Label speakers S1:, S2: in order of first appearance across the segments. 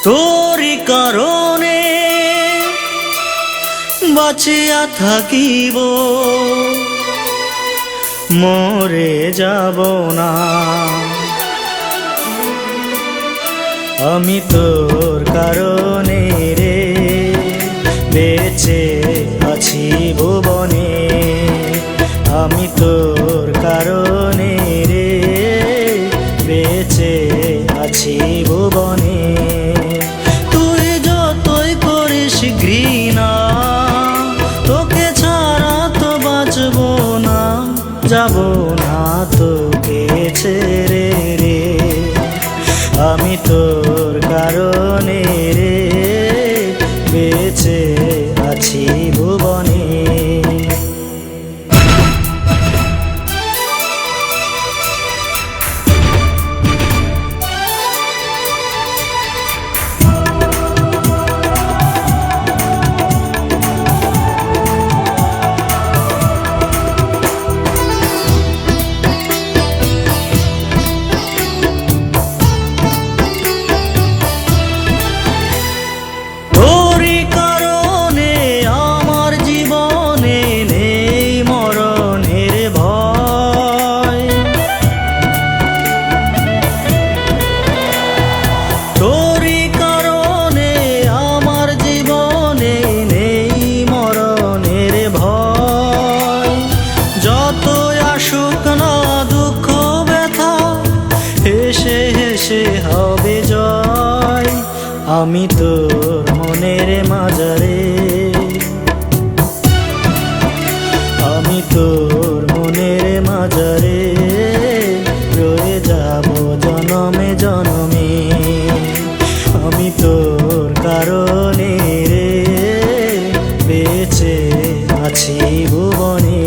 S1: তোরি কারণে বাঁচিয়া থাকিব, মরে যাব না। আমি তোর কারণে রে বেঁচে আছি ভুবনে, আমি তোর কারণে রে বেঁচে আছি ভুবনে। তুই যতই করিস ঘৃণা, তোকে ছাড়া তো বাঁচব না, যাব না তোকে ছেড়ে রে। আমি তোর কারণে রে বেঁচে আছি ভুবনে। হবে জয়, আমি তোর মনের মাঝারে, আমি তোর মনের মাঝারে রয়ে যাব জনমে জনমে। আমি তোর কারণে রে বেঁচে আছি ভুবনে।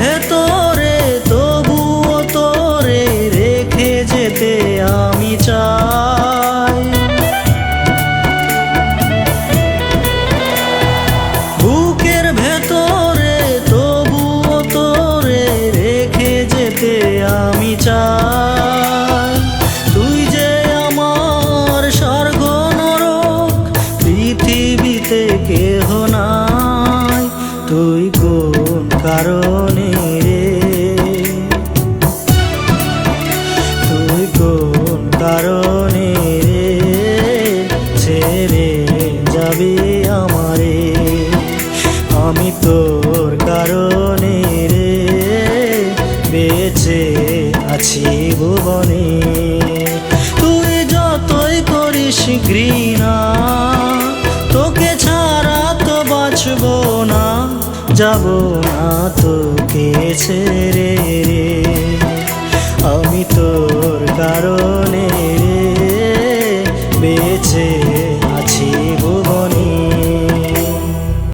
S1: ভেতরে তবুও তোরে রেখে যেতে আমি চাই, বুকের ভেতরে তবুও তোরে রেখে যেতে আমি চাই। তুই যে আমার স্বর্গ নরক, পৃথিবীতে কেহ নাই, তুই কোন কারণে রে, তুই কোন কারণে রে ছেড়ে যাবি আমারে। আমি তোর কারণে রে বেঁচে আছি ভুবনে। তুই যতই করিস ঘৃণা, তোকে ছাড়া তো বাঁচব না, যাব না তোকে ছেড়ে রে। আমি তোর কারণে